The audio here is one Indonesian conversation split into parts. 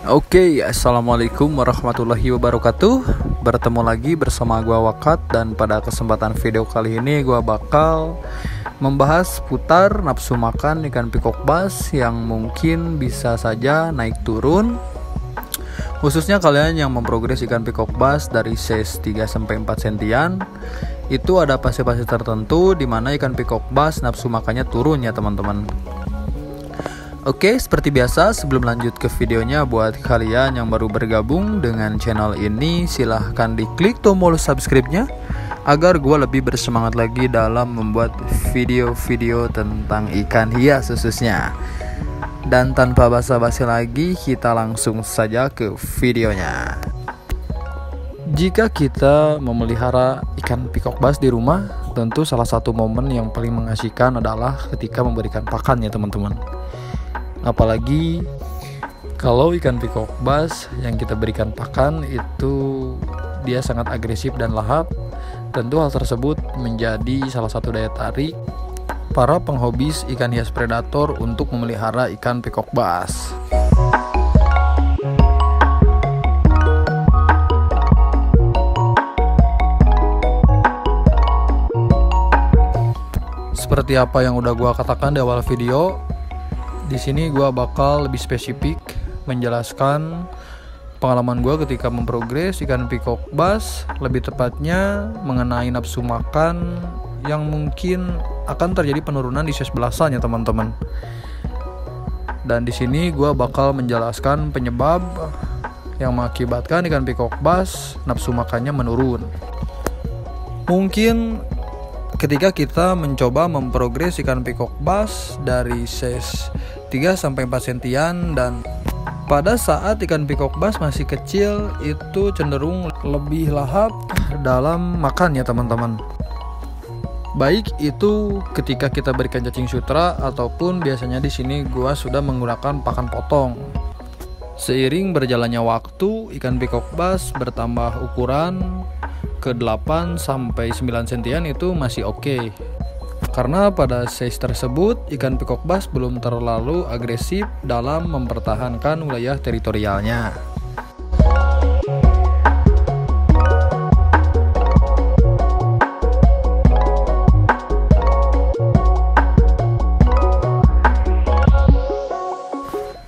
Oke, assalamualaikum warahmatullahi wabarakatuh. Bertemu lagi bersama gua Wakat, dan pada kesempatan video kali ini gua bakal membahas putar nafsu makan ikan pikok bass yang mungkin bisa saja naik turun. Khususnya kalian yang memprogres ikan pikok bass dari size 3-4 sentian, itu ada fase-fase tertentu di mana ikan pikok bass nafsu makannya turun ya teman-teman. Oke, seperti biasa sebelum lanjut ke videonya, buat kalian yang baru bergabung dengan channel ini, silahkan diklik tombol subscribe-nya agar gue lebih bersemangat lagi dalam membuat video-video tentang ikan hias khususnya. Dan tanpa basa-basi lagi, kita langsung saja ke videonya. Jika kita memelihara ikan pikok bass di rumah, tentu salah satu momen yang paling mengasihkan adalah ketika memberikan pakan ya teman-teman. Apalagi kalau ikan pikok bass yang kita berikan pakan itu dia sangat agresif dan lahap, tentu hal tersebut menjadi salah satu daya tarik para penghobis ikan hias predator untuk memelihara ikan pikok bass. Seperti apa yang udah gua katakan di awal video, di sini gue bakal lebih spesifik menjelaskan pengalaman gue ketika memprogres ikan pikok bass, lebih tepatnya mengenai nafsu makan yang mungkin akan terjadi penurunan di size belasan ya teman-teman. Dan di sini gue bakal menjelaskan penyebab yang mengakibatkan ikan pikok bass nafsu makannya menurun. Mungkin ketika kita mencoba memprogres ikan pikok bass dari size 3-4 sentian, dan pada saat ikan pikok bass masih kecil itu cenderung lebih lahap dalam makan ya teman-teman. Baik itu ketika kita berikan cacing sutra ataupun biasanya di sini gua sudah menggunakan pakan potong. Seiring berjalannya waktu, ikan pikok bass bertambah ukuran ke 8-9 sentian itu masih oke. Karena pada size tersebut ikan pikok bass belum terlalu agresif dalam mempertahankan wilayah teritorialnya.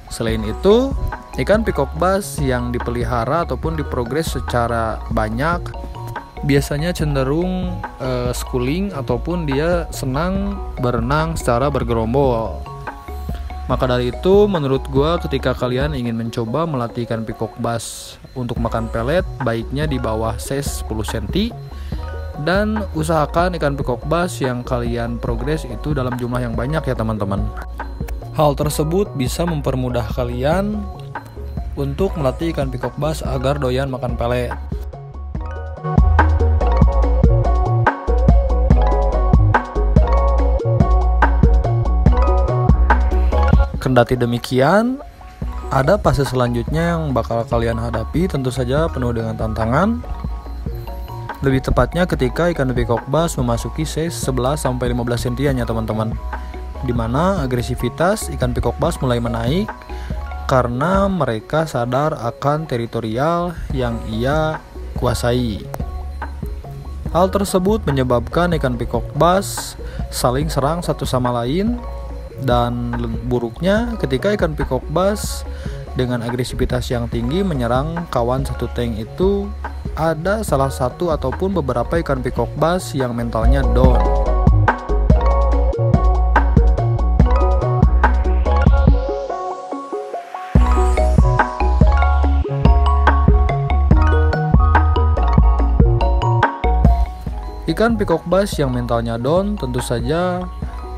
Selain itu, ikan pikok bass yang dipelihara ataupun diprogres secara banyak biasanya cenderung schooling ataupun dia senang berenang secara bergerombol. Maka dari itu menurut gue, ketika kalian ingin mencoba melatih ikan pikok bass untuk makan pelet, baiknya di bawah size 10 cm, dan usahakan ikan pikok bass yang kalian progres itu dalam jumlah yang banyak ya teman-teman. Hal tersebut bisa mempermudah kalian untuk melatih ikan pikok bass agar doyan makan pelet. Kendati demikian, ada fase selanjutnya yang bakal kalian hadapi, tentu saja penuh dengan tantangan. Lebih tepatnya ketika ikan pikok bass memasuki size 11-15 sentian ya teman-teman, dimana agresivitas ikan pikok bass mulai menaik karena mereka sadar akan teritorial yang ia kuasai. Hal tersebut menyebabkan ikan pikok bass saling serang satu sama lain. Dan buruknya ketika ikan pikok bass dengan agresivitas yang tinggi menyerang kawan satu tank itu, ada salah satu ataupun beberapa ikan pikok bass yang mentalnya down. Ikan pikok bass yang mentalnya down tentu saja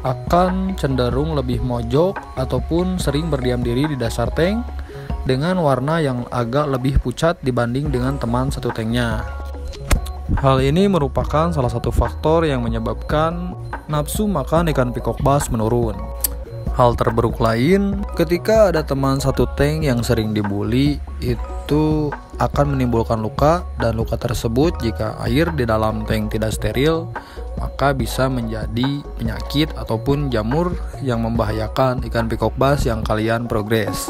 akan cenderung lebih mojok ataupun sering berdiam diri di dasar tank dengan warna yang agak lebih pucat dibanding dengan teman satu tanknya. Hal ini merupakan salah satu faktor yang menyebabkan nafsu makan ikan pikok bass menurun. Hal terburuk lain, ketika ada teman satu tank yang sering dibully, itu akan menimbulkan luka, dan luka tersebut jika air di dalam tank tidak steril, maka bisa menjadi penyakit ataupun jamur yang membahayakan ikan pikok bass yang kalian progres.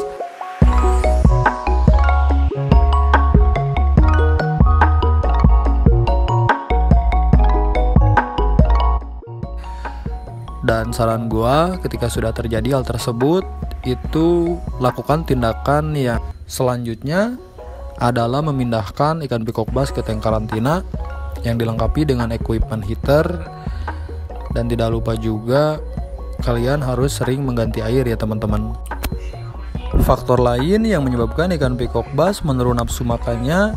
Dan saran gua ketika sudah terjadi hal tersebut, itu lakukan tindakan yang selanjutnya adalah memindahkan ikan pikok bass ke tank karantina yang dilengkapi dengan equipment heater. Dan tidak lupa juga kalian harus sering mengganti air ya teman-teman. Faktor lain yang menyebabkan ikan pikok bass menurun nafsu makannya,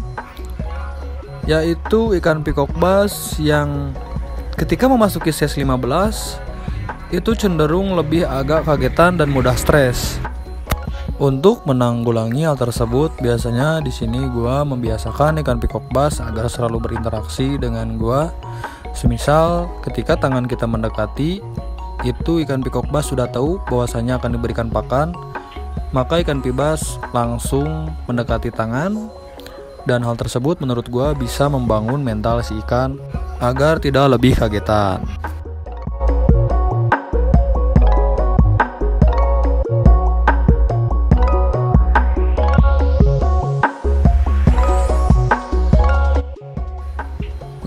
yaitu ikan pikok bass yang ketika memasuki size 15 itu cenderung lebih agak kagetan dan mudah stres. Untuk menanggulangi hal tersebut, biasanya di sini gua membiasakan ikan pikok bass agar selalu berinteraksi dengan gua. Semisal ketika tangan kita mendekati, itu ikan pikok bass sudah tahu bahwasanya akan diberikan pakan, maka ikan pibas langsung mendekati tangan. Dan hal tersebut menurut gua bisa membangun mental si ikan agar tidak lebih kagetan.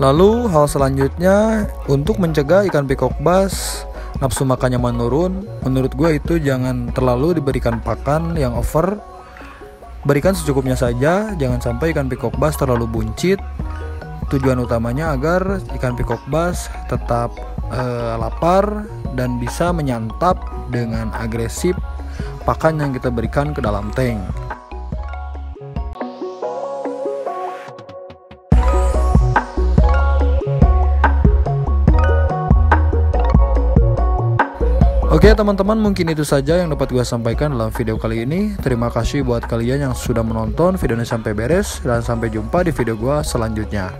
Lalu hal selanjutnya untuk mencegah ikan pikok bass nafsu makannya menurun, menurut gue itu jangan terlalu diberikan pakan yang over. Berikan secukupnya saja, jangan sampai ikan pikok bass terlalu buncit. Tujuan utamanya agar ikan pikok bass tetap lapar dan bisa menyantap dengan agresif pakan yang kita berikan ke dalam tank. Oke teman-teman, mungkin itu saja yang dapat gue sampaikan dalam video kali ini. Terima kasih buat kalian yang sudah menonton video ini sampai beres, dan sampai jumpa di video gue selanjutnya.